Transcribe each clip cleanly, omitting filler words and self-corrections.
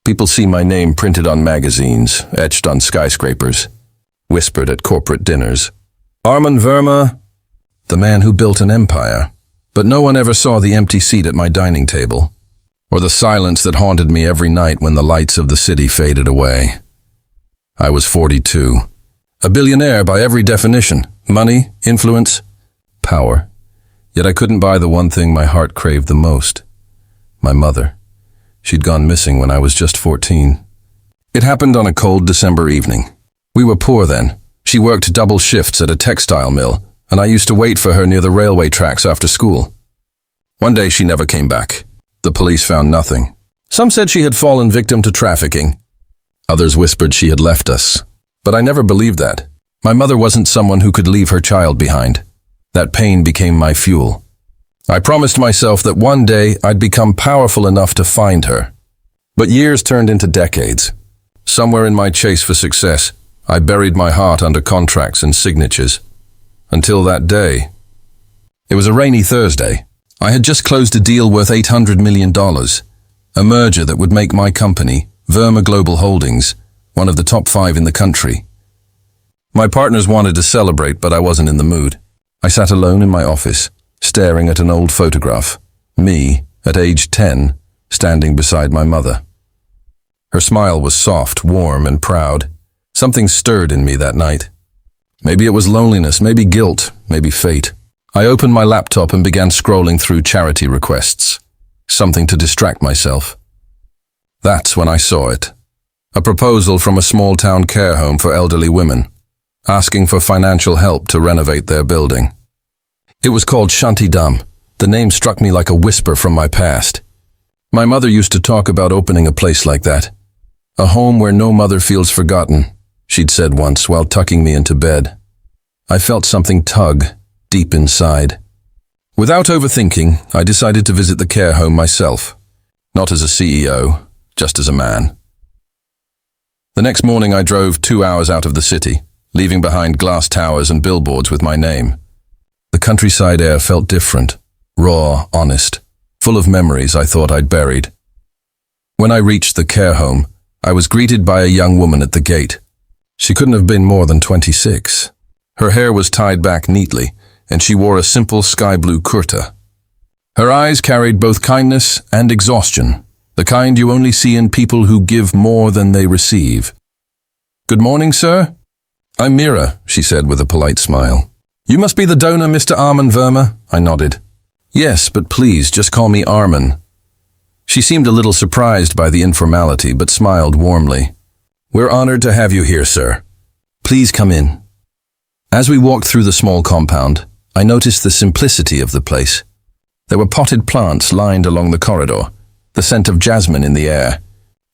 People see my name printed on magazines, etched on skyscrapers, whispered at corporate dinners. Armaan Verma, the man who built an empire. But no one ever saw the empty seat at my dining table, or the silence that haunted me every night when the lights of the city faded away. I was 42. A billionaire by every definition. Money, influence, power. Yet I couldn't buy the one thing my heart craved the most. My mother. She'd gone missing when I was just 14. It happened on a cold December evening. We were poor then. She worked double shifts at a textile mill, and I used to wait for her near the railway tracks after school. One day she never came back. The police found nothing. Some said she had fallen victim to trafficking. Others whispered she had left us. But I never believed that. My mother wasn't someone who could leave her child behind. That pain became my fuel. I promised myself that one day I'd become powerful enough to find her. But years turned into decades. Somewhere in my chase for success, I buried my heart under contracts and signatures. Until that day. It was a rainy Thursday. I had just closed a deal worth $800 million, a merger that would make my company, Verma Global Holdings, one of the top 5 in the country. My partners wanted to celebrate, but I wasn't in the mood. I sat alone in my office, staring at an old photograph, me, at age 10, standing beside my mother. Her smile was soft, warm, and proud. Something stirred in me that night. Maybe it was loneliness, maybe guilt, maybe fate. I opened my laptop and began scrolling through charity requests. Something to distract myself. That's when I saw it. A proposal from a small-town care home for elderly women, asking for financial help to renovate their building. It was called Shantidam. The name struck me like a whisper from my past. My mother used to talk about opening a place like that. A home where no mother feels forgotten, she'd said once while tucking me into bed. I felt something tug deep inside. Without overthinking, I decided to visit the care home myself. Not as a CEO, just as a man. The next morning I drove 2 hours out of the city, leaving behind glass towers and billboards with my name. The countryside air felt different, raw, honest, full of memories I thought I'd buried. When I reached the care home, I was greeted by a young woman at the gate. She couldn't have been more than 26. Her hair was tied back neatly, and she wore a simple sky-blue kurta. Her eyes carried both kindness and exhaustion, the kind you only see in people who give more than they receive. "Good morning, sir." "I'm Meera," she said with a polite smile. "You must be the donor, Mr. Armaan Verma?" I nodded. "Yes, but please, just call me Armaan." She seemed a little surprised by the informality, but smiled warmly. "We're honored to have you here, sir. Please come in." As we walked through the small compound, I noticed the simplicity of the place. There were potted plants lined along the corridor, the scent of jasmine in the air,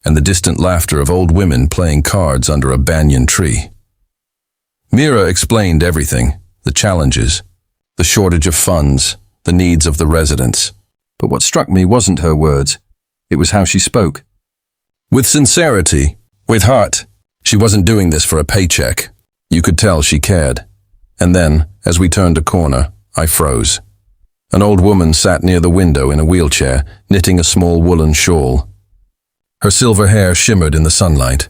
and the distant laughter of old women playing cards under a banyan tree. Meera explained everything, the challenges, the shortage of funds, the needs of the residents. But what struck me wasn't her words, it was how she spoke. With sincerity, with heart. She wasn't doing this for a paycheck. You could tell she cared. And then, as we turned a corner, I froze. An old woman sat near the window in a wheelchair, knitting a small woolen shawl. Her silver hair shimmered in the sunlight.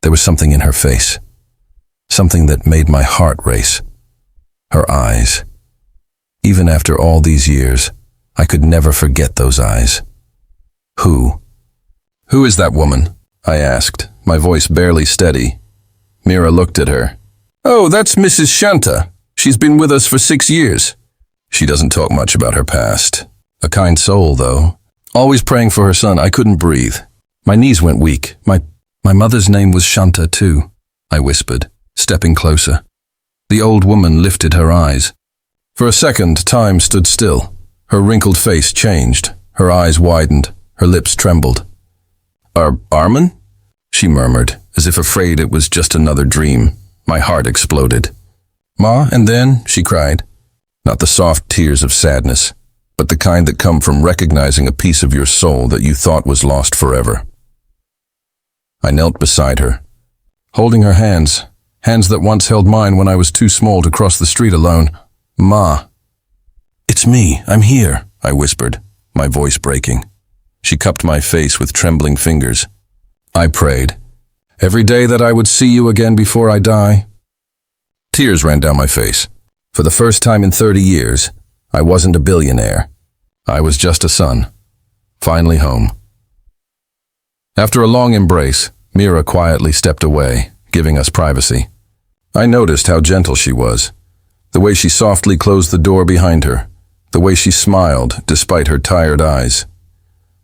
There was something in her face. Something that made my heart race. Her eyes. Even after all these years, I could never forget those eyes. Who is that woman?" I asked, my voice barely steady. Meera looked at her. "Oh, that's Mrs. Shanta. She's been with us for 6 years. She doesn't talk much about her past. A kind soul, though. Always praying for her son. I couldn't breathe. My knees went weak. My mother's name was Shanta, too," I whispered, stepping closer. The old woman lifted her eyes. For a second, time stood still. Her wrinkled face changed. Her eyes widened. Her lips trembled. Armaan?" she murmured, as if afraid it was just another dream. My heart exploded. "Ma, and then?" she cried. Not the soft tears of sadness, but the kind that come from recognizing a piece of your soul that you thought was lost forever. I knelt beside her, holding her hands that once held mine when I was too small to cross the street alone. "Ma." "It's me, I'm here," I whispered, my voice breaking. She cupped my face with trembling fingers. I prayed. Every day that I would see you again before I die. Tears ran down my face. For the first time in 30 years, I wasn't a billionaire. I was just a son. Finally home. After a long embrace, Meera quietly stepped away, giving us privacy. I noticed how gentle she was. The way she softly closed the door behind her. The way she smiled, despite her tired eyes.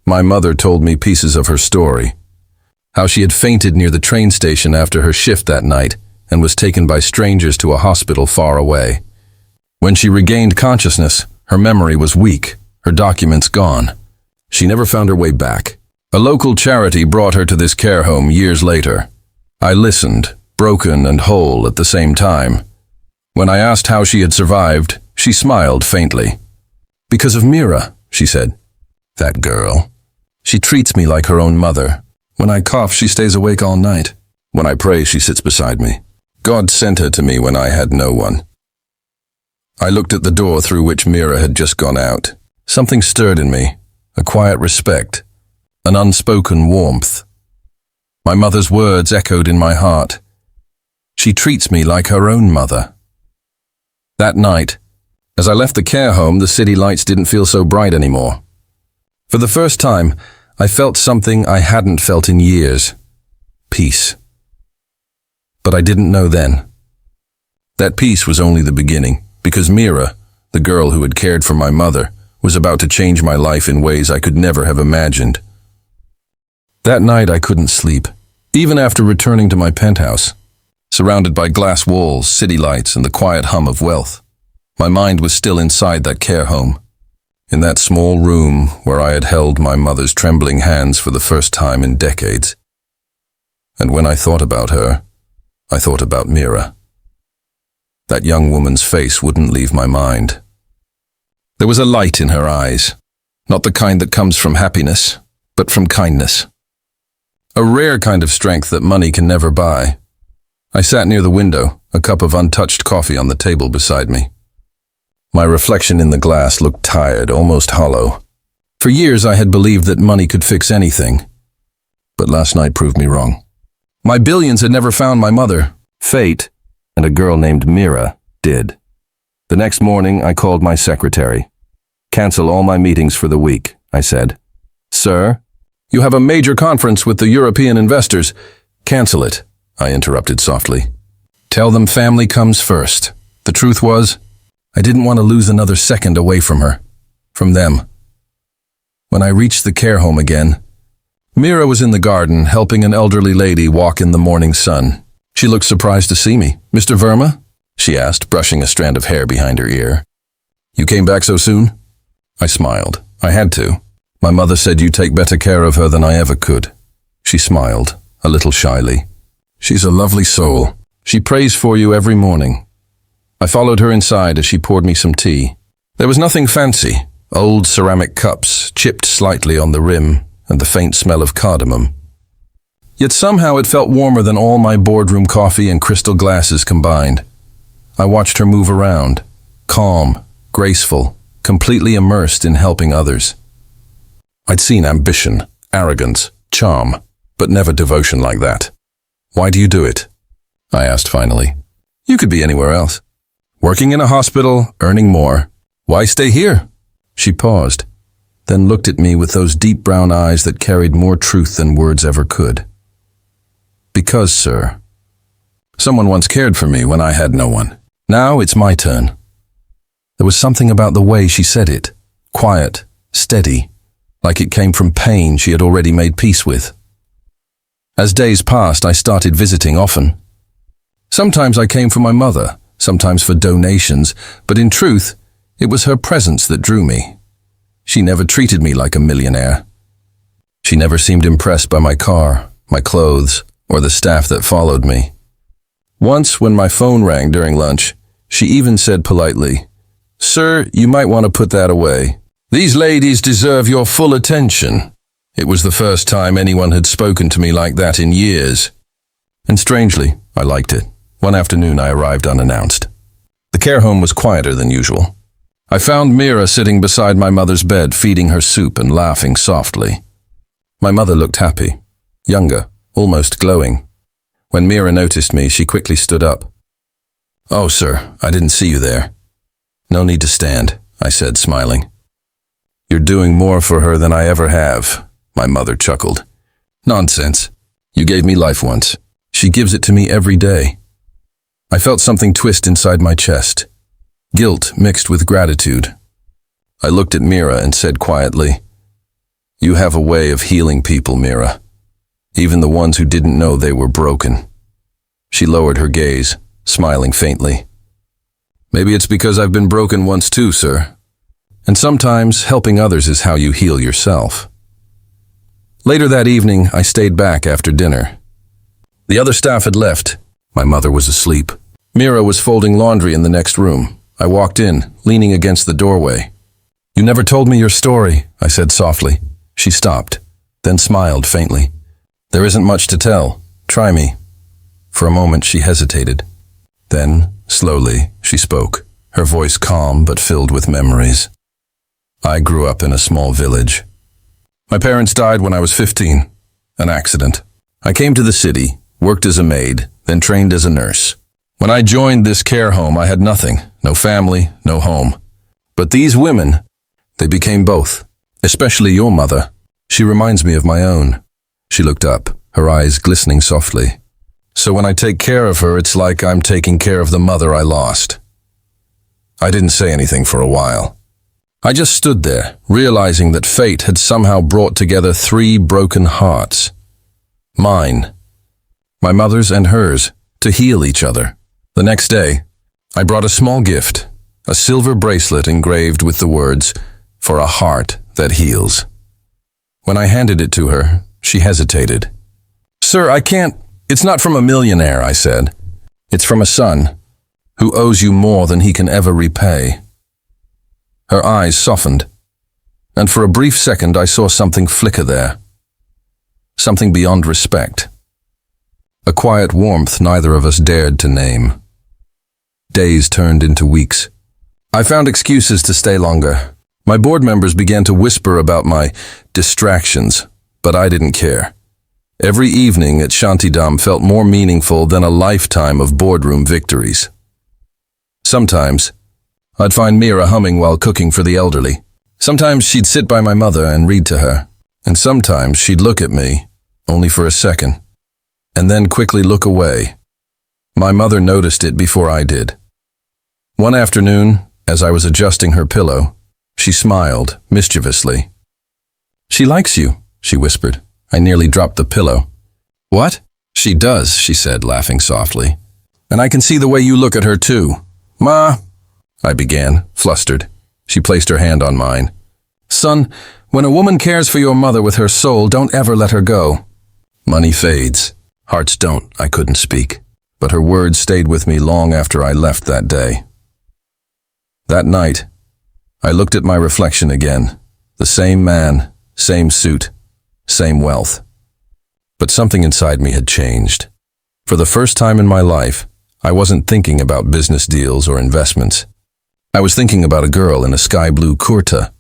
My mother told me pieces of her story. How she had fainted near the train station after her shift that night and was taken by strangers to a hospital far away. When she regained consciousness, her memory was weak, her documents gone. She never found her way back. A local charity brought her to this care home years later. I listened, broken and whole at the same time. When I asked how she had survived, she smiled faintly. "Because of Meera," she said. "That girl. She treats me like her own mother. When I cough, she stays awake all night. When I pray, she sits beside me. God sent her to me when I had no one." I looked at the door through which Meera had just gone out. Something stirred in me, a quiet respect, an unspoken warmth. My mother's words echoed in my heart. She treats me like her own mother. That night, as I left the care home, the city lights didn't feel so bright anymore. For the first time, I felt something I hadn't felt in years. Peace. But I didn't know then. That peace was only the beginning, because Meera, the girl who had cared for my mother, was about to change my life in ways I could never have imagined. That night I couldn't sleep, even after returning to my penthouse. Surrounded by glass walls, city lights, and the quiet hum of wealth, my mind was still inside that care home. In that small room where I had held my mother's trembling hands for the first time in decades. And when I thought about her, I thought about Meera. That young woman's face wouldn't leave my mind. There was a light in her eyes, not the kind that comes from happiness, but from kindness. A rare kind of strength that money can never buy. I sat near the window, a cup of untouched coffee on the table beside me. My reflection in the glass looked tired, almost hollow. For years I had believed that money could fix anything, but last night proved me wrong. My billions had never found my mother. Fate, and a girl named Meera, did. The next morning I called my secretary. "Cancel all my meetings for the week," I said. "Sir, you have a major conference with the European investors." "Cancel it," I interrupted softly. "Tell them family comes first." The truth was, I didn't want to lose another second away from her, from them. When I reached the care home again, Meera was in the garden helping an elderly lady walk in the morning sun. She looked surprised to see me. "Mr. Verma?" she asked, brushing a strand of hair behind her ear. "You came back so soon?" I smiled. "I had to. My mother said you take better care of her than I ever could." She smiled, a little shyly. "She's a lovely soul. She prays for you every morning." I followed her inside as she poured me some tea. There was nothing fancy. Old ceramic cups, chipped slightly on the rim, and the faint smell of cardamom. Yet somehow it felt warmer than all my boardroom coffee and crystal glasses combined. I watched her move around, calm, graceful, completely immersed in helping others. I'd seen ambition, arrogance, charm, but never devotion like that. "Why do you do it?" I asked finally. "You could be anywhere else. Working in a hospital, earning more. Why stay here?" She paused, then looked at me with those deep brown eyes that carried more truth than words ever could. "Because, sir, someone once cared for me when I had no one. Now it's my turn." There was something about the way she said it, quiet, steady, like it came from pain she had already made peace with. As days passed, I started visiting often. Sometimes I came for my mother, sometimes for donations, but in truth, it was her presence that drew me. She never treated me like a millionaire. She never seemed impressed by my car, my clothes, or the staff that followed me. Once, when my phone rang during lunch, she even said politely, "Sir, you might want to put that away. These ladies deserve your full attention." It was the first time anyone had spoken to me like that in years. And strangely, I liked it. One afternoon I arrived unannounced. The care home was quieter than usual. I found Meera sitting beside my mother's bed, feeding her soup and laughing softly. My mother looked happy, younger, almost glowing. When Meera noticed me, she quickly stood up. "Oh, sir, I didn't see you there." "No need to stand," I said, smiling. "You're doing more for her than I ever have," my mother chuckled. "Nonsense. You gave me life once. She gives it to me every day." I felt something twist inside my chest. Guilt mixed with gratitude. I looked at Meera and said quietly, "You have a way of healing people, Meera. Even the ones who didn't know they were broken." She lowered her gaze, smiling faintly. "Maybe it's because I've been broken once too, sir. And sometimes helping others is how you heal yourself." Later that evening, I stayed back after dinner. The other staff had left. My mother was asleep. Meera was folding laundry in the next room. I walked in, leaning against the doorway. "You never told me your story," I said softly. She stopped, then smiled faintly. "There isn't much to tell. Try me." For a moment she hesitated. Then, slowly, she spoke, her voice calm but filled with memories. "I grew up in a small village. My parents died when I was 15. An accident. I came to the city, worked as a maid, then trained as a nurse. When I joined this care home, I had nothing, no family, no home. But these women, they became both, especially your mother. She reminds me of my own." She looked up, her eyes glistening softly. "So when I take care of her, it's like I'm taking care of the mother I lost." I didn't say anything for a while. I just stood there, realizing that fate had somehow brought together 3 broken hearts. Mine, my mother's and hers, to heal each other. The next day, I brought a small gift, a silver bracelet engraved with the words, "For a heart that heals." When I handed it to her, she hesitated. "Sir, I can't. It's not from a millionaire," I said. "It's from a son who owes you more than he can ever repay." Her eyes softened, and for a brief second I saw something flicker there. Something beyond respect. A quiet warmth neither of us dared to name. Days turned into weeks. I found excuses to stay longer. My board members began to whisper about my distractions, but I didn't care. Every evening at Shantidam felt more meaningful than a lifetime of boardroom victories. Sometimes, I'd find Meera humming while cooking for the elderly. Sometimes she'd sit by my mother and read to her, and sometimes she'd look at me, only for a second, and then quickly look away. My mother noticed it before I did. One afternoon, as I was adjusting her pillow, she smiled mischievously. "She likes you," she whispered. I nearly dropped the pillow. "What?" "She does," she said, laughing softly. "And I can see the way you look at her too." "Ma," I began, flustered. She placed her hand on mine. "Son, when a woman cares for your mother with her soul, don't ever let her go. Money fades. Hearts don't." I couldn't speak, but her words stayed with me long after I left that day. That night, I looked at my reflection again. The same man, same suit, same wealth. But something inside me had changed. For the first time in my life, I wasn't thinking about business deals or investments. I was thinking about a girl in a sky blue kurta,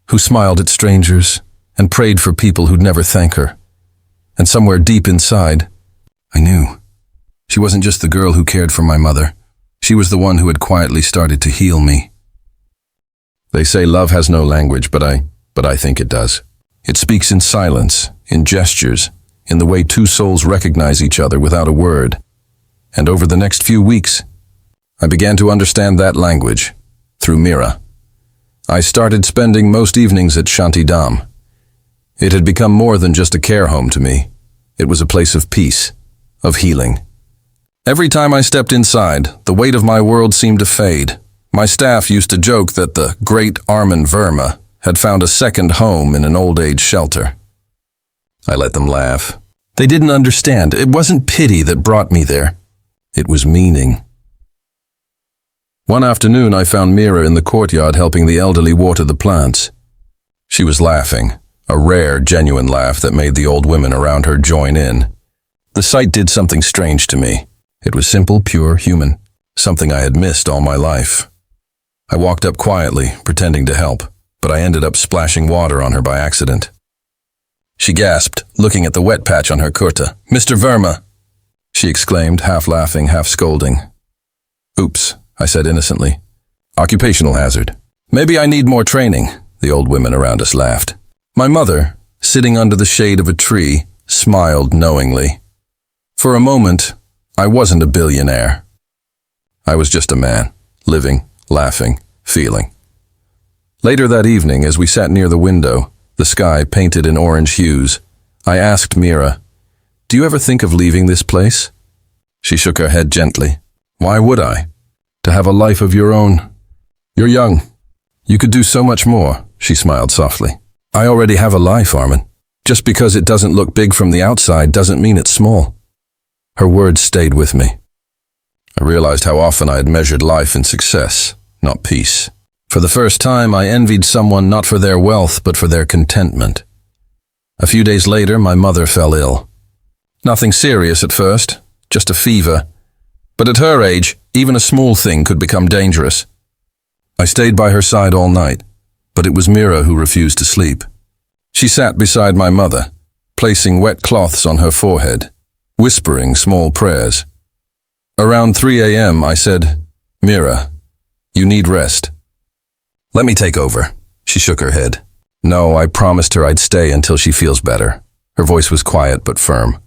who smiled at strangers and prayed for people who'd never thank her. And somewhere deep inside, I knew. She wasn't just the girl who cared for my mother. She was the one who had quietly started to heal me. They say love has no language, but I think it does. It speaks in silence, in gestures, in the way 2 souls recognize each other without a word. And over the next few weeks, I began to understand that language through Meera. I started spending most evenings at Shantidam. It had become more than just a care home to me. It was a place of peace, of healing. Every time I stepped inside, the weight of my world seemed to fade. My staff used to joke that the great Armaan had found a second home in an old-age shelter. I let them laugh. They didn't understand. It wasn't pity that brought me there. It was meaning. One afternoon, I found Meera in the courtyard helping the elderly water the plants. She was laughing, a rare, genuine laugh that made the old women around her join in. The sight did something strange to me. It was simple, pure, human, something I had missed all my life. I walked up quietly, pretending to help, but I ended up splashing water on her by accident. She gasped, looking at the wet patch on her kurta. "Mr. Verma!" she exclaimed, half laughing, half scolding. "Oops," I said innocently. "Occupational hazard." "Maybe I need more training," the old women around us laughed. My mother, sitting under the shade of a tree, smiled knowingly. For a moment, I wasn't a billionaire. I was just a man, living, laughing, feeling. Later that evening, as we sat near the window, the sky painted in orange hues, I asked Meera, "Do you ever think of leaving this place?" She shook her head gently. "Why would I? To have a life of your own. You're young. You could do so much more," she smiled softly. "I already have a life, Armaan. Just because it doesn't look big from the outside doesn't mean it's small." Her words stayed with me. I realized how often I had measured life in success, not peace. For the first time, I envied someone not for their wealth, but for their contentment. A few days later, my mother fell ill. Nothing serious at first, just a fever. But at her age, even a small thing could become dangerous. I stayed by her side all night, but it was Meera who refused to sleep. She sat beside my mother, placing wet cloths on her forehead, whispering small prayers. Around 3 a.m., I said, "Meera, you need rest." "Let me take over." She shook her head. "No, I promised her I'd stay until she feels better." Her voice was quiet but firm.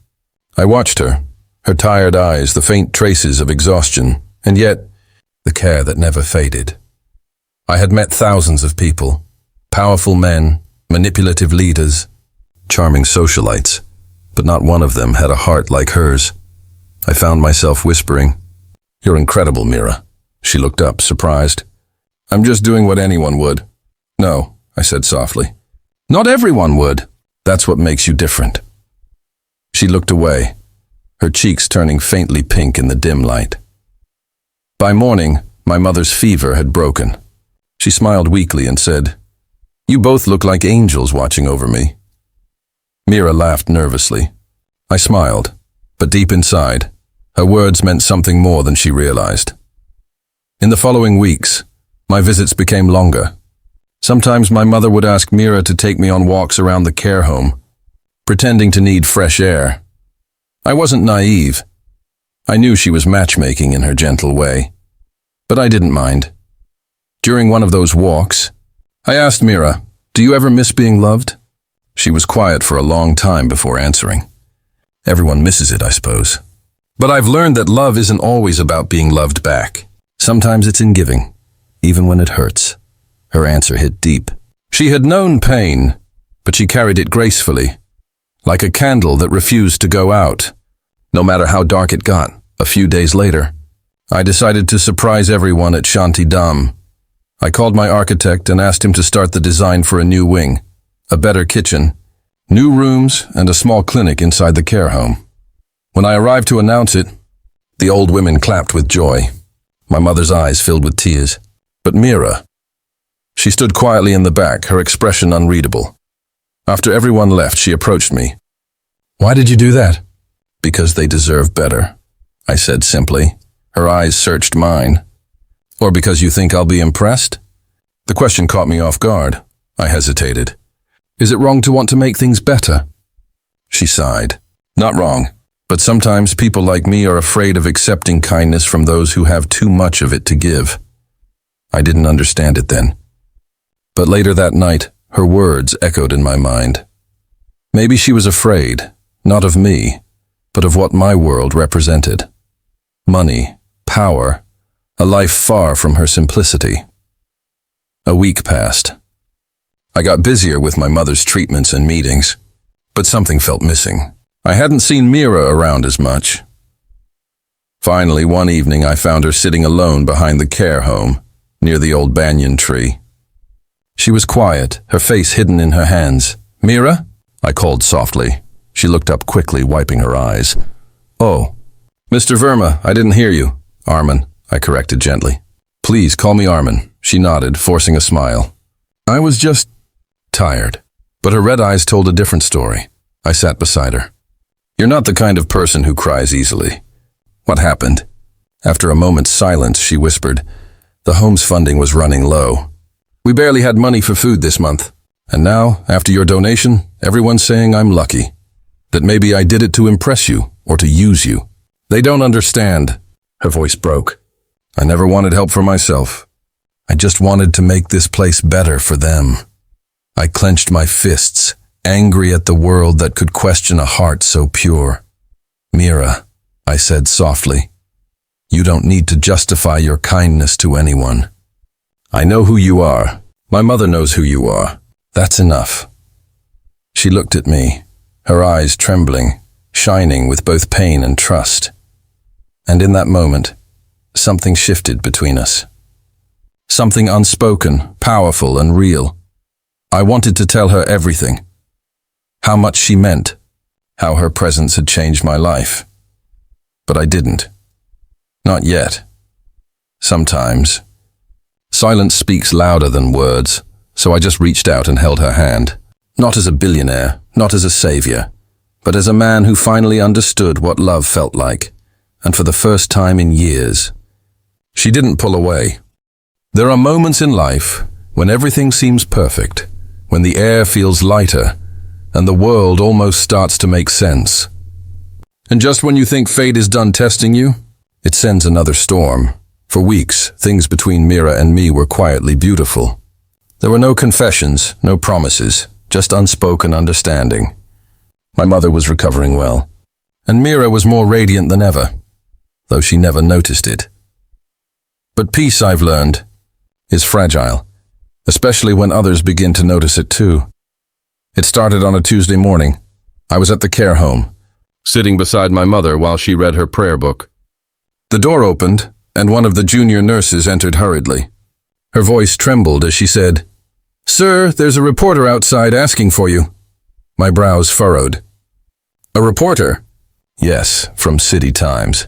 I watched her, her tired eyes, the faint traces of exhaustion, and yet the care that never faded. I had met thousands of people, powerful men, manipulative leaders, charming socialites, but not one of them had a heart like hers. I found myself whispering, "You're incredible, Meera." She looked up, surprised. "I'm just doing what anyone would." "No," I said softly. "Not everyone would. That's what makes you different." She looked away, her cheeks turning faintly pink in the dim light. By morning, my mother's fever had broken. She smiled weakly and said, "You both look like angels watching over me." Meera laughed nervously. I smiled, but deep inside, her words meant something more than she realized. In the following weeks, my visits became longer. Sometimes my mother would ask Meera to take me on walks around the care home, pretending to need fresh air. I wasn't naive. I knew she was matchmaking in her gentle way, but I didn't mind. During one of those walks, I asked Meera, "Do you ever miss being loved?" She was quiet for a long time before answering. Everyone misses it, I suppose. But I've learned that love isn't always about being loved back. Sometimes it's in giving, even when it hurts. Her answer hit deep. She had known pain, but she carried it gracefully, like a candle that refused to go out, no matter how dark it got. A few days later, I decided to surprise everyone at Shanti Dham. I called my architect and asked him to start the design for a new wing, a better kitchen, new rooms, and a small clinic inside the care home. When I arrived to announce it, the old women clapped with joy. My mother's eyes filled with tears. But Meera, she stood quietly in the back, her expression unreadable. After everyone left, she approached me. "Why did you do that?" "Because they deserve better," I said simply. Her eyes searched mine. "Or because you think I'll be impressed?" The question caught me off guard. I hesitated. "Is it wrong to want to make things better?" She sighed. "Not wrong, but sometimes people like me are afraid of accepting kindness from those who have too much of it to give." I didn't understand it then. But later that night, her words echoed in my mind. Maybe she was afraid, not of me, but of what my world represented. Money, power, a life far from her simplicity. A week passed. I got busier with my mother's treatments and meetings, but something felt missing. I hadn't seen Meera around as much. Finally, one evening I found her sitting alone behind the care home, near the old banyan tree. She was quiet, her face hidden in her hands. "Meera?" I called softly. She looked up quickly, wiping her eyes. "Oh, Mr. Verma, I didn't hear you." "Armaan," I corrected gently. "Please call me Armaan." She nodded, forcing a smile. I was just tired, but her red eyes told a different story. I sat beside her. "You're not the kind of person who cries easily. What happened?" After a moment's silence, she whispered, "The home's funding was running low. We barely had money for food this month. And now, after your donation, Everyone's saying I'm lucky, that maybe I did it to impress you or to use you. They don't understand. Her voice broke. I never wanted help for myself. I just wanted to make this place better for them. I clenched my fists, angry at the world that could question a heart so pure. Meera, I said softly, you don't need to justify your kindness to anyone. I know who you are. My mother knows who you are. That's enough. She looked at me, her eyes trembling, shining with both pain and trust. And in that moment, something shifted between us. Something unspoken, powerful, and real. I wanted to tell her everything. How much she meant, how her presence had changed my life. But I didn't. Not yet. Sometimes. Silence speaks louder than words, so I just reached out and held her hand. Not as a billionaire, not as a savior, but as a man who finally understood what love felt like, and for the first time in years. She didn't pull away. There are moments in life when everything seems perfect, when the air feels lighter, and the world almost starts to make sense. And just when you think fate is done testing you, it sends another storm. For weeks, things between Meera and me were quietly beautiful. There were no confessions, no promises, just unspoken understanding. My mother was recovering well, and Meera was more radiant than ever, though she never noticed it. But peace, I've learned, is fragile, especially when others begin to notice it too. It started on a Tuesday morning. I was at the care home, sitting beside my mother while she read her prayer book. The door opened, and one of the junior nurses entered hurriedly. Her voice trembled as she said, "Sir, there's a reporter outside asking for you." My brows furrowed. "A reporter?" "Yes, from City Times.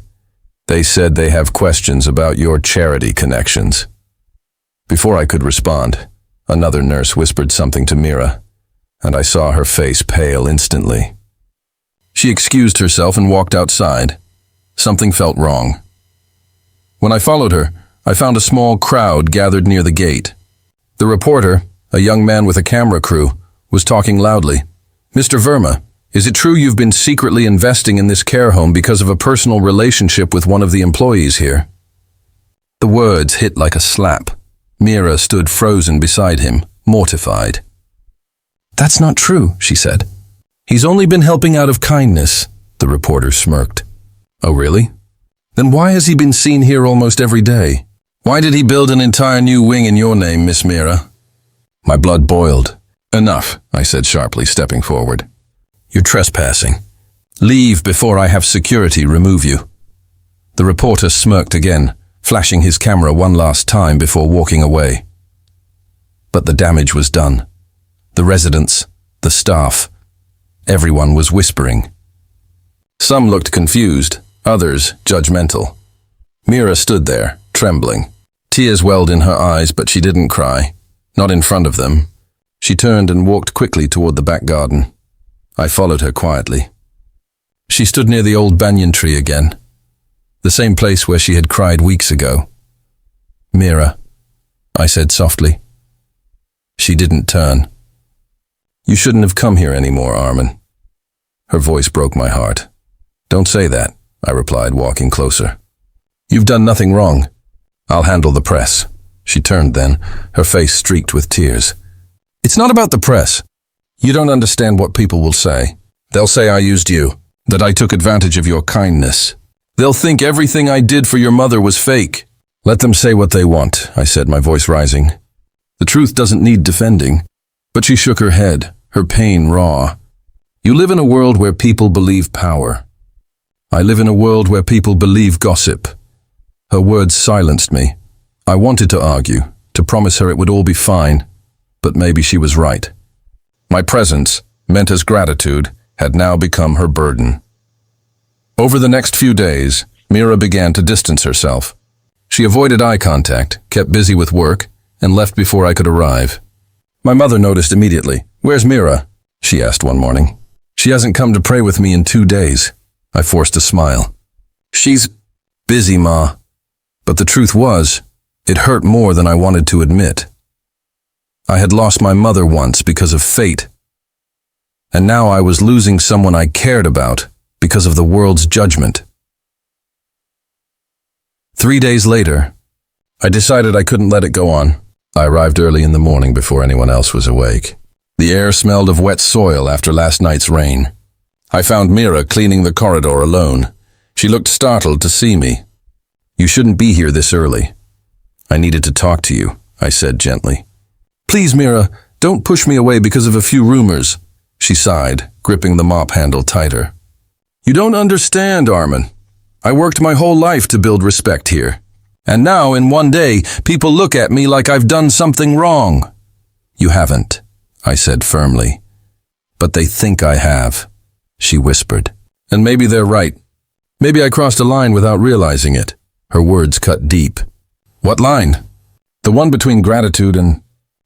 They said they have questions about your charity connections." Before I could respond, another nurse whispered something to Meera, and I saw her face pale instantly. She excused herself and walked outside. Something felt wrong. When I followed her, I found a small crowd gathered near the gate. The reporter, a young man with a camera crew, was talking loudly. "Mr. Verma, is it true you've been secretly investing in this care home because of a personal relationship with one of the employees here?" The words hit like a slap. Meera stood frozen beside him, mortified. "That's not true," she said. "He's only been helping out of kindness," the reporter smirked. "Oh, really? Then why has he been seen here almost every day? Why did he build an entire new wing in your name, Miss Meera?" My blood boiled. "Enough," I said sharply, stepping forward. "You're trespassing. Leave before I have security remove you." The reporter smirked again, flashing his camera one last time before walking away. But the damage was done. The residents, the staff, everyone was whispering. Some looked confused, others judgmental. Meera stood there, trembling. Tears welled in her eyes, but she didn't cry. Not in front of them. She turned and walked quickly toward the back garden. I followed her quietly. She stood near the old banyan tree again, the same place where she had cried weeks ago. "Meera," I said softly. She didn't turn. "You shouldn't have come here anymore, Armaan." Her voice broke my heart. "Don't say that," I replied, walking closer. "You've done nothing wrong. I'll handle the press." She turned then, her face streaked with tears. "It's not about the press. You don't understand what people will say. They'll say I used you, that I took advantage of your kindness. They'll think everything I did for your mother was fake." "Let them say what they want," I said, my voice rising. "The truth doesn't need defending." But she shook her head, her pain raw. "You live in a world where people believe power. I live in a world where people believe gossip." Her words silenced me. I wanted to argue, to promise her it would all be fine, but maybe she was right. My presence, meant as gratitude, had now become her burden. Over the next few days, Meera began to distance herself. She avoided eye contact, kept busy with work, and left before I could arrive. My mother noticed immediately. "Where's Meera?" she asked one morning. "She hasn't come to pray with me in 2 days." I forced a smile. "She's busy, Ma." But the truth was, it hurt more than I wanted to admit. I had lost my mother once because of fate. And now I was losing someone I cared about because of the world's judgment. 3 days later, I decided I couldn't let it go on. I arrived early in the morning before anyone else was awake. The air smelled of wet soil after last night's rain. I found Meera cleaning the corridor alone. She looked startled to see me. "You shouldn't be here this early." "I needed to talk to you," I said gently. "Please, Meera, don't push me away because of a few rumors," she sighed, gripping the mop handle tighter. "You don't understand, Armaan. I worked my whole life to build respect here. And now, in one day, people look at me like I've done something wrong." "You haven't," I said firmly. "But they think I have," she whispered. "And maybe they're right. Maybe I crossed a line without realizing it." Her words cut deep. "What line?" "The one between gratitude and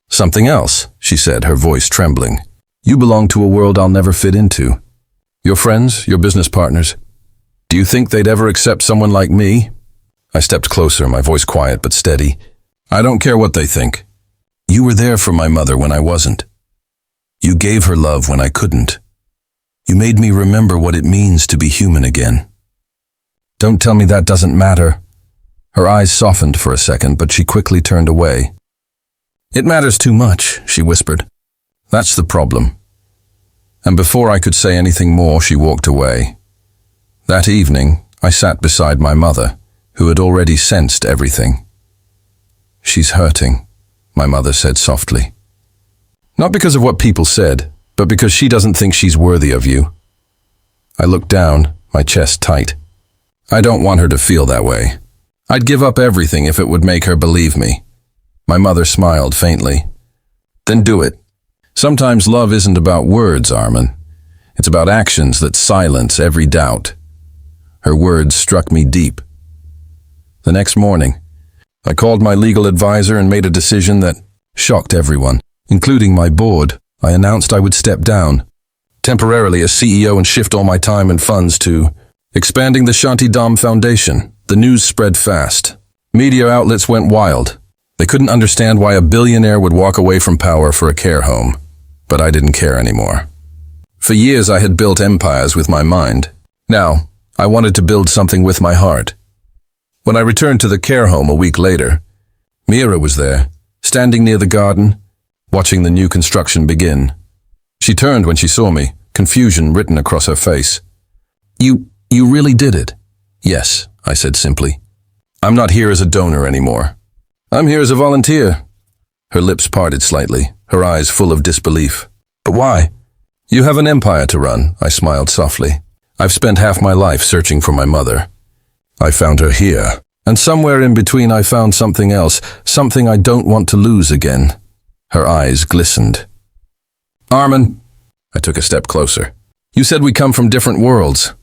something else," she said, her voice trembling. "You belong to a world I'll never fit into. Your friends, your business partners. Do you think they'd ever accept someone like me?" I stepped closer, my voice quiet but steady. "I don't care what they think. You were there for my mother when I wasn't. You gave her love when I couldn't. You made me remember what it means to be human again. Don't tell me that doesn't matter." Her eyes softened for a second, but she quickly turned away. "It matters too much," she whispered. "That's the problem." And before I could say anything more, she walked away. That evening, I sat beside my mother, who had already sensed everything. "She's hurting," my mother said softly. "Not because of what people said, but because she doesn't think she's worthy of you." I looked down, my chest tight. I don't want her to feel that way. I'd give up everything if it would make her believe me. My mother smiled faintly. "Then do it. Sometimes love isn't about words, Armaan. It's about actions that silence every doubt." Her words struck me deep. The next morning, I called my legal advisor and made a decision that shocked everyone, including my board. I announced I would step down, temporarily as CEO, and shift all my time and funds to expanding the Shanti Dham Foundation. The news spread fast. Media outlets went wild. They couldn't understand why a billionaire would walk away from power for a care home. But I didn't care anymore. For years I had built empires with my mind. Now, I wanted to build something with my heart. When I returned to the care home a week later, Meera was there, standing near the garden, watching the new construction begin. She turned when she saw me, confusion written across her face. You really did it?" "Yes," I said simply. "I'm not here as a donor anymore. I'm here as a volunteer." Her lips parted slightly, her eyes full of disbelief. "But why?" "You have an empire to run," I smiled softly. "I've spent half my life searching for my mother. I found her here, and somewhere in between I found something else, something I don't want to lose again." Her eyes glistened. "Armaan," I took a step closer. "You said we come from different worlds.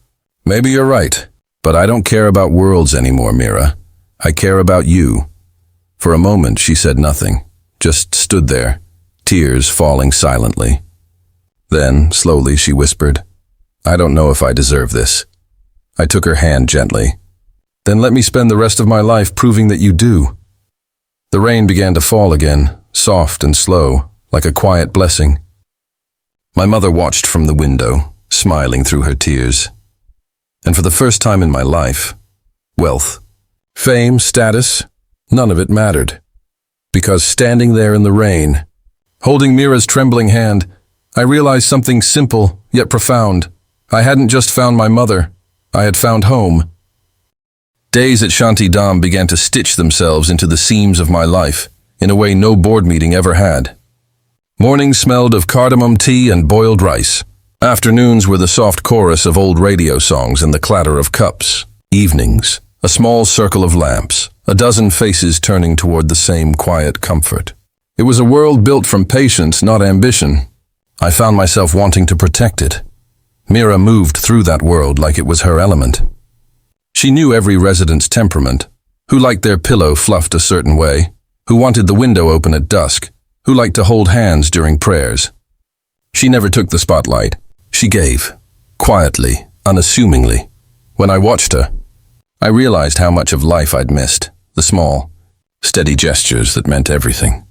Maybe you're right, but I don't care about worlds anymore, Meera. I care about you." For a moment she said nothing, just stood there, tears falling silently. Then, slowly, she whispered, "I don't know if I deserve this." I took her hand gently. "Then let me spend the rest of my life proving that you do." The rain began to fall again, soft and slow, like a quiet blessing. My mother watched from the window, smiling through her tears. And for the first time in my life, wealth, fame, status, none of it mattered. Because standing there in the rain, holding Meera's trembling hand, I realized something simple yet profound. I hadn't just found my mother, I had found home. Days at Shanti Dham began to stitch themselves into the seams of my life, in a way no board meeting ever had. Mornings smelled of cardamom tea and boiled rice. Afternoons were the soft chorus of old radio songs and the clatter of cups. Evenings, a small circle of lamps, a dozen faces turning toward the same quiet comfort. It was a world built from patience, not ambition. I found myself wanting to protect it. Meera moved through that world like it was her element. She knew every resident's temperament, who liked their pillow fluffed a certain way, who wanted the window open at dusk, who liked to hold hands during prayers. She never took the spotlight. She gave, quietly, unassumingly. When I watched her, I realized how much of life I'd missed, the small, steady gestures that meant everything.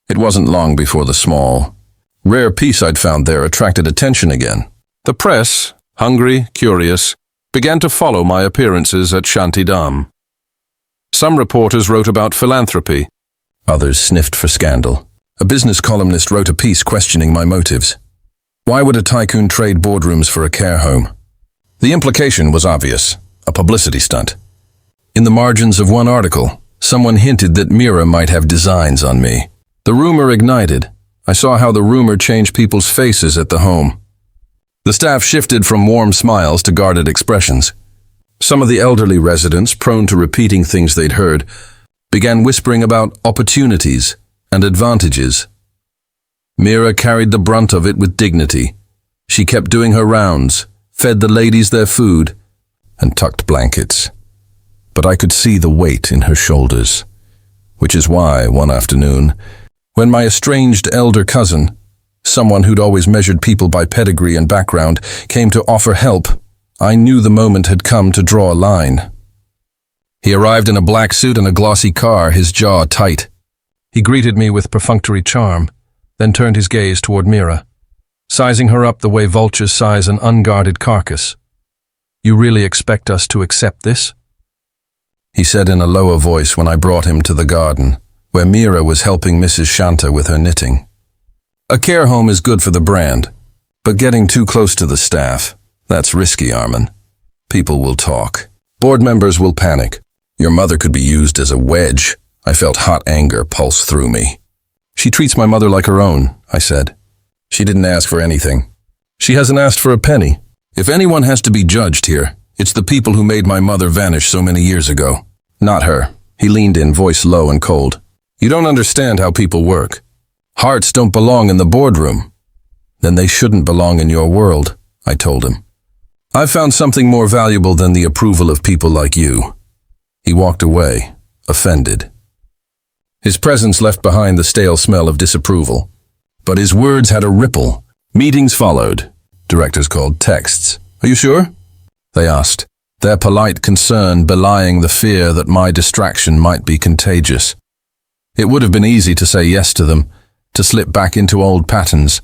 It wasn't long before the small, Rare peace I'd found there attracted attention again. The press, hungry, curious, began to follow my appearances at Shantidam. Some reporters wrote about philanthropy. Others sniffed for scandal. A business columnist wrote a piece questioning my motives. Why would a tycoon trade boardrooms for a care home? The implication was obvious, a publicity stunt. In the margins of one article, someone hinted that Meera might have designs on me. The rumor ignited. I saw how the rumor changed people's faces at the home. The staff shifted from warm smiles to guarded expressions. Some of the elderly residents, prone to repeating things they'd heard, began whispering about opportunities and advantages. Meera carried the brunt of it with dignity. She kept doing her rounds, fed the ladies their food, and tucked blankets. But I could see the weight in her shoulders, which is why, one afternoon, when my estranged elder cousin, someone who'd always measured people by pedigree and background, came to offer help, I knew the moment had come to draw a line. He arrived in a black suit and a glossy car, his jaw tight. He greeted me with perfunctory charm, then turned his gaze toward Meera, sizing her up the way vultures size an unguarded carcass. "You really expect us to accept this?" He said in a lower voice when I brought him to the garden, where Meera was helping Mrs. Shanta with her knitting. "A care home is good for the brand, but getting too close to the staff, that's risky, Armaan. People will talk. Board members will panic. Your mother could be used as a wedge." I felt hot anger pulse through me. "She treats my mother like her own," I said. "She didn't ask for anything. She hasn't asked for a penny. If anyone has to be judged here, it's the people who made my mother vanish so many years ago. Not her." He leaned in, voice low and cold. "You don't understand how people work. Hearts don't belong in the boardroom." "Then they shouldn't belong in your world," I told him. "I've found something more valuable than the approval of people like you." He walked away, offended. His presence left behind the stale smell of disapproval. But his words had a ripple. Meetings followed. Directors called texts. "Are you sure?" they asked, their polite concern belying the fear that my distraction might be contagious. It would have been easy to say yes to them, to slip back into old patterns,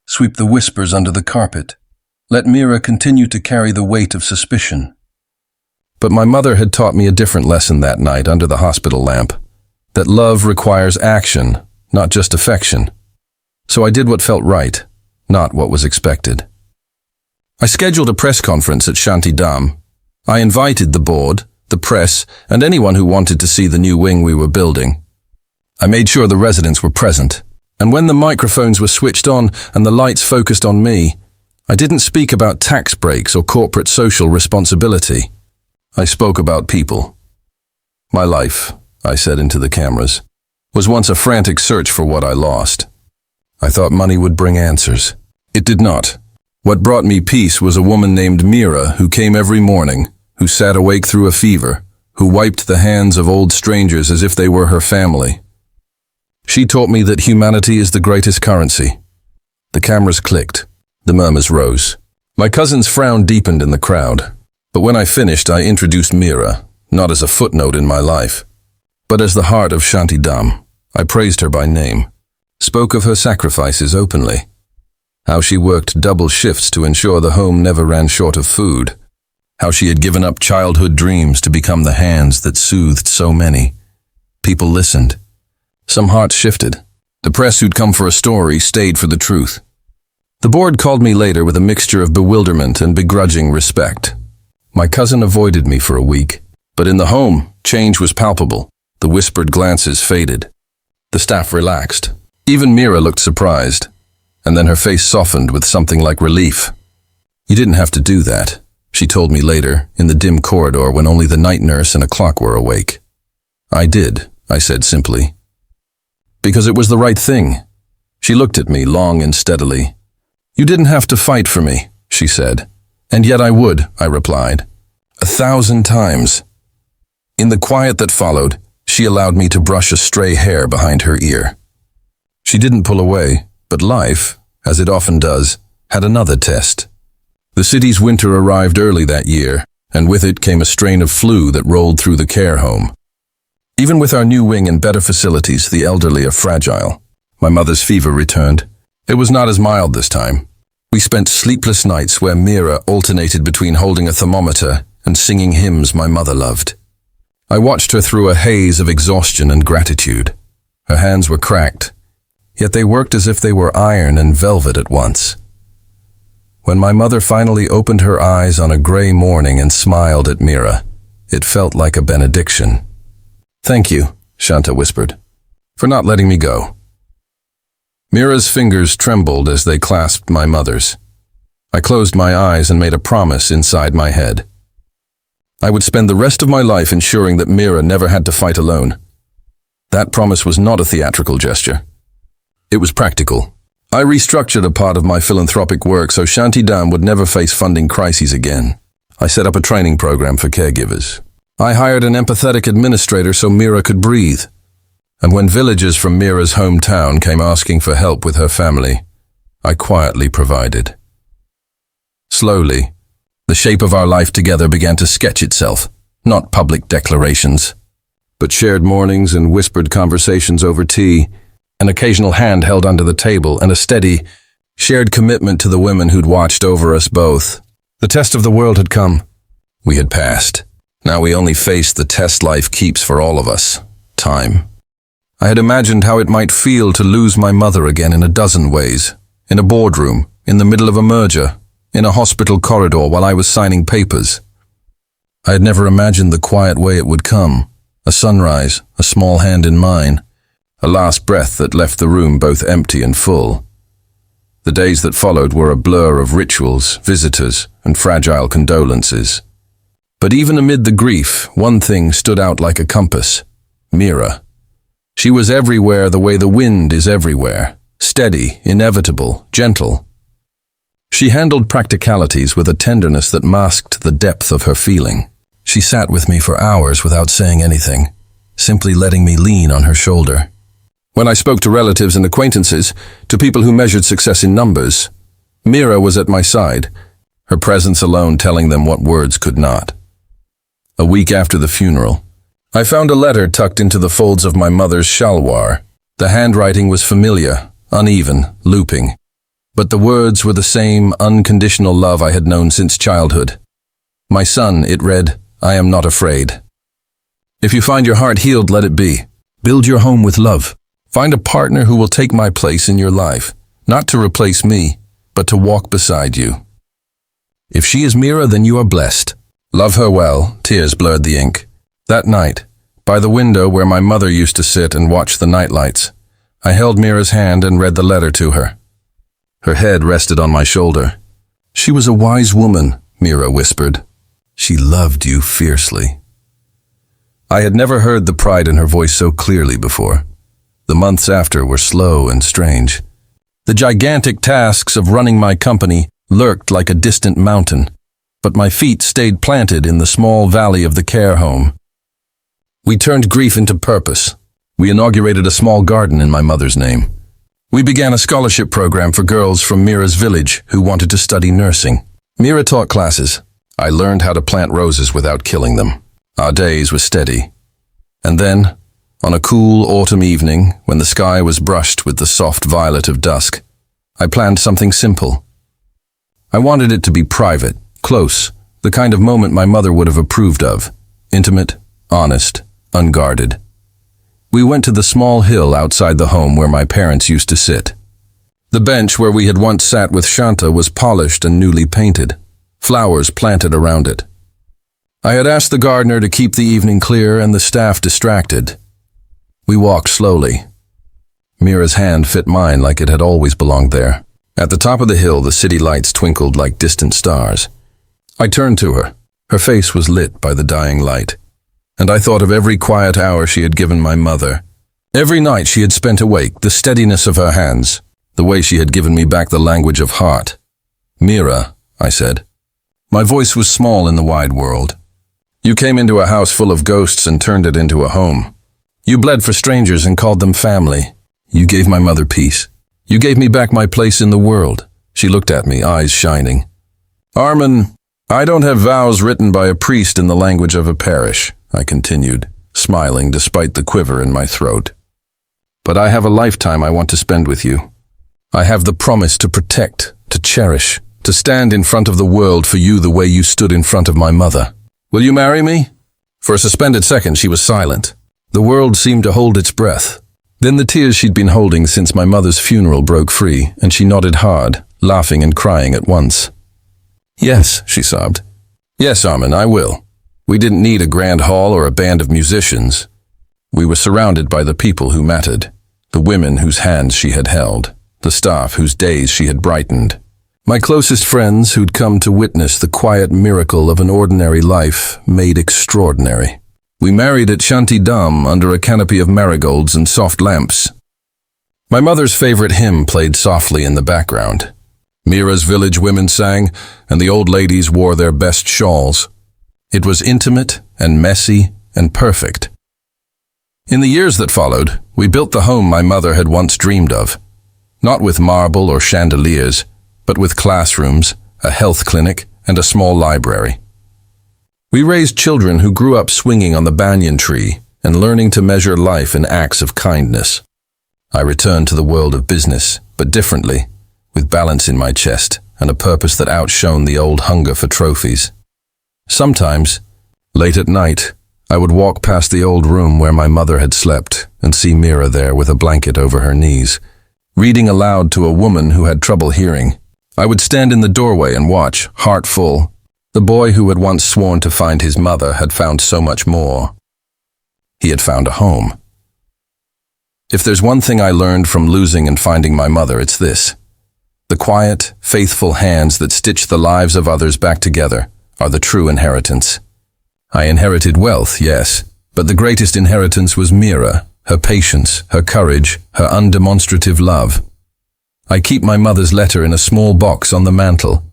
sweep the whispers under the carpet, let Meera continue to carry the weight of suspicion. But my mother had taught me a different lesson that night under the hospital lamp, that love requires action, not just affection. So I did what felt right, not what was expected. I scheduled a press conference at Shantidam. I invited the board, the press, and anyone who wanted to see the new wing we were building. I made sure the residents were present, and when the microphones were switched on and the lights focused on me, I didn't speak about tax breaks or corporate social responsibility. I spoke about people. "My life," I said into the cameras, "was once a frantic search for what I lost. I thought money would bring answers. It did not. What brought me peace was a woman named Meera who came every morning, who sat awake through a fever, who wiped the hands of old strangers as if they were her family. She taught me that humanity is the greatest currency." The cameras clicked. The murmurs rose. My cousin's frown deepened in the crowd. But when I finished, I introduced Meera, not as a footnote in my life, but as the heart of Shantidam. I praised her by name, spoke of her sacrifices openly, how she worked double shifts to ensure the home never ran short of food, how she had given up childhood dreams to become the hands that soothed so many. People listened. Some hearts shifted. The press who'd come for a story stayed for the truth. The board called me later with a mixture of bewilderment and begrudging respect. My cousin avoided me for a week, but in the home, change was palpable. The whispered glances faded. The staff relaxed. Even Meera looked surprised, and then her face softened with something like relief. "You didn't have to do that," she told me later, in the dim corridor when only the night nurse and a clock were awake. "I did," I said simply. "Because it was the right thing." She looked at me long and steadily. "You didn't have to fight for me," she said. "And yet I would," I replied. 1,000 times. In the quiet that followed, she allowed me to brush a stray hair behind her ear. She didn't pull away, but life, as it often does, had another test. The city's winter arrived early that year, and with it came a strain of flu that rolled through the care home. Even with our new wing and better facilities, the elderly are fragile. My mother's fever returned. It was not as mild this time. We spent sleepless nights where Meera alternated between holding a thermometer and singing hymns my mother loved. I watched her through a haze of exhaustion and gratitude. Her hands were cracked, yet they worked as if they were iron and velvet at once. When my mother finally opened her eyes on a gray morning and smiled at Meera, it felt like a benediction. "Thank you," Shanta whispered, "for not letting me go." Meera's fingers trembled as they clasped my mother's. I closed my eyes and made a promise inside my head. I would spend the rest of my life ensuring that Meera never had to fight alone. That promise was not a theatrical gesture. It was practical. I restructured a part of my philanthropic work so Shanti Dam would never face funding crises again. I set up a training program for caregivers. I hired an empathetic administrator so Meera could breathe. And when villagers from Meera's hometown came asking for help with her family, I quietly provided. Slowly, the shape of our life together began to sketch itself, not public declarations, but shared mornings and whispered conversations over tea, an occasional hand held under the table, and a steady, shared commitment to the women who'd watched over us both. The test of the world had come. We had passed. Now we only faced the test life keeps for all of us: time. I had imagined how it might feel to lose my mother again in a dozen ways. In a boardroom, in the middle of a merger, in a hospital corridor while I was signing papers. I had never imagined the quiet way it would come. A sunrise, a small hand in mine, a last breath that left the room both empty and full. The days that followed were a blur of rituals, visitors, and fragile condolences. But even amid the grief, one thing stood out like a compass: Meera. She was everywhere the way the wind is everywhere, steady, inevitable, gentle. She handled practicalities with a tenderness that masked the depth of her feeling. She sat with me for hours without saying anything, simply letting me lean on her shoulder. When I spoke to relatives and acquaintances, to people who measured success in numbers, Meera was at my side, her presence alone telling them what words could not. A week after the funeral, I found a letter tucked into the folds of my mother's shalwar. The handwriting was familiar, uneven, looping, but the words were the same unconditional love I had known since childhood. "My son," it read, "I am not afraid. If you find your heart healed, let it be. Build your home with love. Find a partner who will take my place in your life, not to replace me, but to walk beside you. If she is Meera, then you are blessed. Love her well." Tears blurred the ink. That night, by the window where my mother used to sit and watch the nightlights, I held Meera's hand and read the letter to her. Her head rested on my shoulder. "She was a wise woman," Meera whispered. "She loved you fiercely." I had never heard the pride in her voice so clearly before. The months after were slow and strange. The gigantic tasks of running my company lurked like a distant mountain, but my feet stayed planted in the small valley of the care home. We turned grief into purpose. We inaugurated a small garden in my mother's name. We began a scholarship program for girls from Meera's village who wanted to study nursing. Meera taught classes. I learned how to plant roses without killing them. Our days were steady. And then, on a cool autumn evening, when the sky was brushed with the soft violet of dusk, I planned something simple. I wanted it to be private, close, the kind of moment my mother would have approved of. Intimate, honest, unguarded. We went to the small hill outside the home where my parents used to sit. The bench where we had once sat with Shanta was polished and newly painted, flowers planted around it. I had asked the gardener to keep the evening clear and the staff distracted. We walked slowly. Meera's hand fit mine like it had always belonged there. At the top of the hill, the city lights twinkled like distant stars. I turned to her. Her face was lit by the dying light. And I thought of every quiet hour she had given my mother. Every night she had spent awake, the steadiness of her hands, the way she had given me back the language of heart. "Meera," I said. My voice was small in the wide world. "You came into a house full of ghosts and turned it into a home. You bled for strangers and called them family. You gave my mother peace. You gave me back my place in the world." She looked at me, eyes shining. "Armaan, I don't have vows written by a priest in the language of a parish," I continued, smiling despite the quiver in my throat. "But I have a lifetime I want to spend with you. I have the promise to protect, to cherish, to stand in front of the world for you the way you stood in front of my mother. Will you marry me?" For a suspended second, she was silent. The world seemed to hold its breath. Then the tears she'd been holding since my mother's funeral broke free, and she nodded hard, laughing and crying at once. "Yes," she sobbed. "Yes, Armaan, I will." We didn't need a grand hall or a band of musicians. We were surrounded by the people who mattered, the women whose hands she had held, the staff whose days she had brightened. My closest friends who'd come to witness the quiet miracle of an ordinary life made extraordinary. We married at Shanti Dham under a canopy of marigolds and soft lamps. My mother's favorite hymn played softly in the background. Meera's village women sang, and the old ladies wore their best shawls. It was intimate and messy and perfect. In the years that followed, we built the home my mother had once dreamed of. Not with marble or chandeliers, but with classrooms, a health clinic, and a small library. We raised children who grew up swinging on the banyan tree and learning to measure life in acts of kindness. I returned to the world of business, but differently, with balance in my chest and a purpose that outshone the old hunger for trophies. Sometimes, late at night, I would walk past the old room where my mother had slept and see Meera there with a blanket over her knees, reading aloud to a woman who had trouble hearing. I would stand in the doorway and watch, heart full. The boy who had once sworn to find his mother had found so much more. He had found a home. If there's one thing I learned from losing and finding my mother, it's this. The quiet, faithful hands that stitch the lives of others back together are the true inheritance. I inherited wealth, yes, but the greatest inheritance was Meera, her patience, her courage, her undemonstrative love. I keep my mother's letter in a small box on the mantel.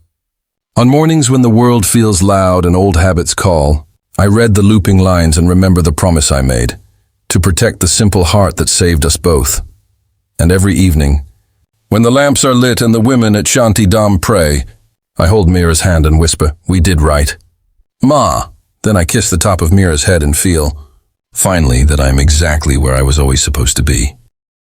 On mornings when the world feels loud and old habits call, I read the looping lines and remember the promise I made, to protect the simple heart that saved us both. And every evening, when the lamps are lit and the women at Shanti Dham pray, I hold Meera's hand and whisper, "We did right." "Ma!" Then I kiss the top of Meera's head and feel, finally, that I am exactly where I was always supposed to be.